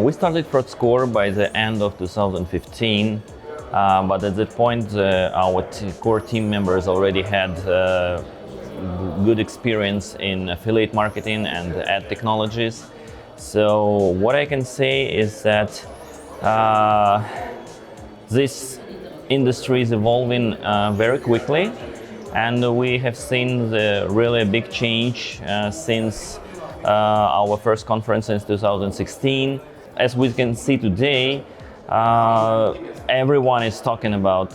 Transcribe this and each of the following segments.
We started RedTrack by the end of 2015, but at that point our core team members already had good experience in affiliate marketing and ad technologies. So what I can say is that this industry is evolving very quickly, and we have seen really a big change since our first conference in 2016. As we can see today, everyone is talking about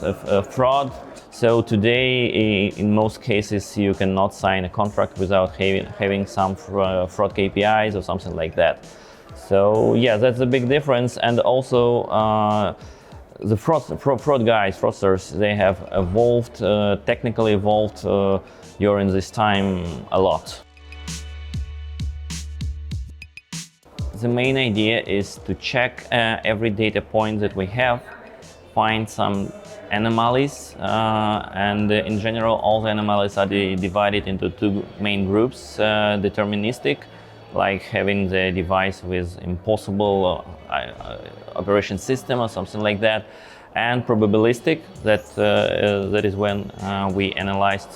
fraud. So today, in most cases, you cannot sign a contract without having some fraud KPIs or something like that. So yeah, that's a big difference. And also, the fraud guys, fraudsters, they have evolved, technically evolved during this time a lot. The main idea is to check every data point that we have, find some anomalies, and in general all the anomalies are divided into two main groups: deterministic, like having the device with impossible operation system or something like that, and probabilistic, that is when we analyzed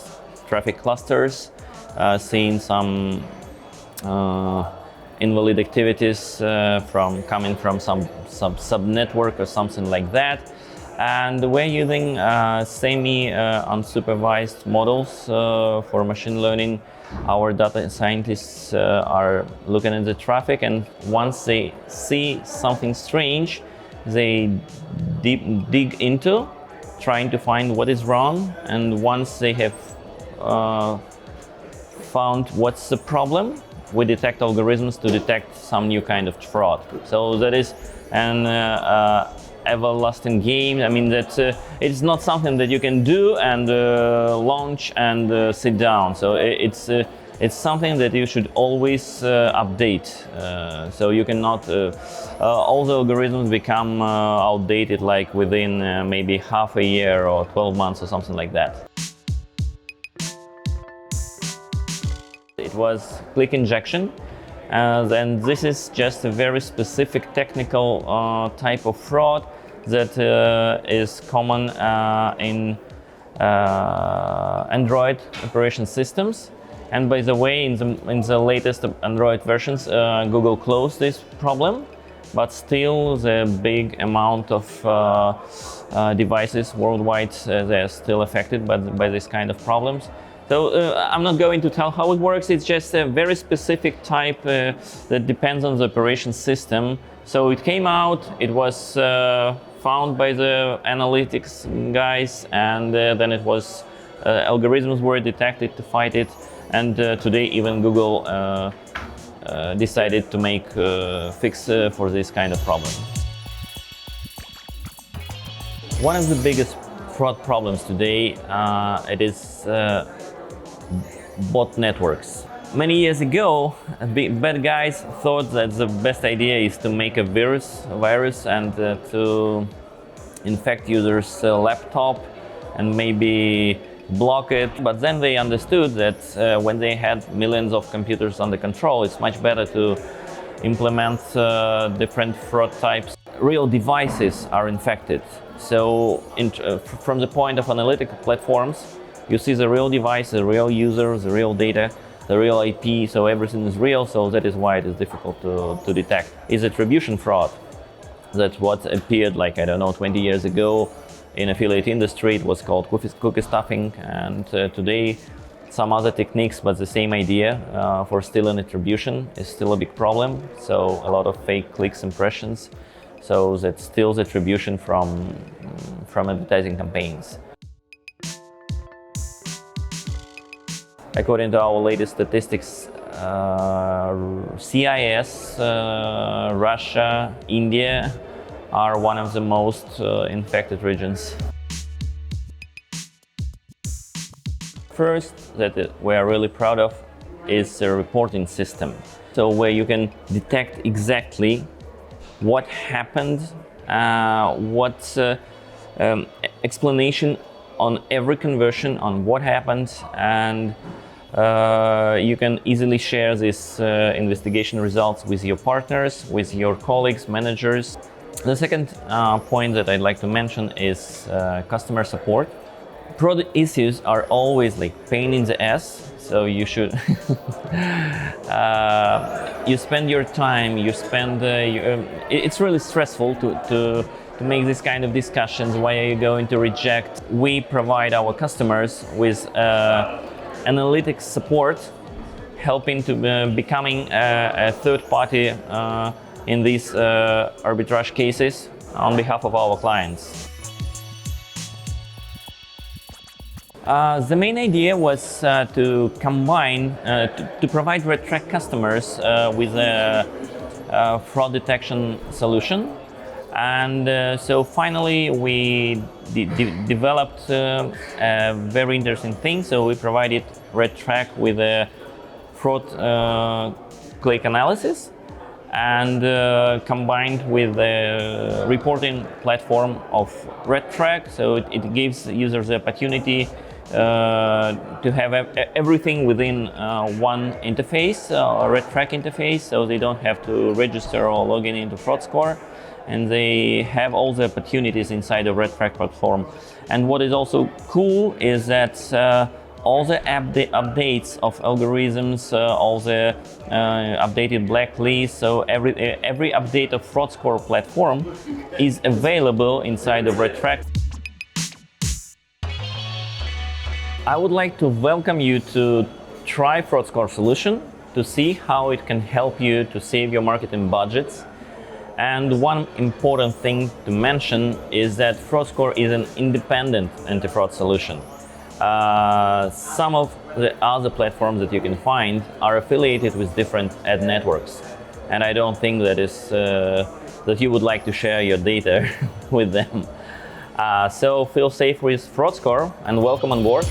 traffic clusters, seeing some invalid activities coming from some sub-network or something like that. And we're using semi-unsupervised models for machine learning. Our data scientists are looking at the traffic, and once they see something strange, they dig into trying to find what is wrong. And once they have found what's the problem, we detect algorithms to detect some new kind of fraud. So that is an everlasting game. I mean, that it's not something that you can do and launch and sit down. So it's something that you should always update. So you cannot. All the algorithms become outdated like within maybe half a year or 12 months or something like that. It was click injection. Then this is just a very specific technical type of fraud that is common in Android operation systems. And by the way, in the latest Android versions, Google closed this problem, but still the big amount of devices worldwide, they are still affected by this kind of problems. So I'm not going to tell how it works. It's just a very specific type that depends on the operation system. So it came out, it was found by the analytics guys, and then it was algorithms were detected to fight it. And today even Google decided to make a fix for this kind of problem. One of the biggest fraud problems today it is bot networks. Many years ago, bad guys thought that the best idea is to make a virus and to infect users' laptop and maybe block it. But then they understood that when they had millions of computers under control, it's much better to implement different fraud types. Real devices are infected. So from the point of analytical platforms, you see the real device, the real user, the real data, the real IP, so everything is real, so that is why it is difficult to detect. Is attribution fraud. That's what appeared like, I don't know, 20 years ago in affiliate industry. It was called cookie stuffing, and today some other techniques, but the same idea for stealing attribution is still a big problem. So a lot of fake clicks, impressions, so that steals attribution from advertising campaigns. According to our latest statistics, CIS, Russia, India are one of the most infected regions. First, that we are really proud of is a reporting system. So where you can detect exactly what happened, what explanation on every conversion on what happened, and You can easily share these investigation results with your partners, with your colleagues, managers. The second point that I'd like to mention is customer support. Product issues are always like pain in the ass, so you should you spend your time, it's really stressful to make this kind of discussions. Why are you going to reject? We provide our customers with analytics support, helping to becoming a third party in these arbitrage cases on behalf of our clients. The main idea was to combine, to provide RedTrack customers with a fraud detection solution. And so finally we developed a very interesting thing. So we provided RedTrack with a fraud click analysis, and combined with the reporting platform of RedTrack. So it gives users the opportunity to have everything within one interface, RedTrack interface, so they don't have to register or log in into FraudScore, and they have all the opportunities inside the RedTrack platform. And what is also cool is that all the updates of algorithms, all the updated blacklists, so every update of FraudScore platform is available inside of RedTrack. I would like to welcome you to try FraudScore solution to see how it can help you to save your marketing budgets. And one important thing to mention is that FraudScore is an independent anti-fraud solution. Some of the other platforms that you can find are affiliated with different ad networks, and I don't think that you would like to share your data with them. So feel safe with FraudScore and welcome on board.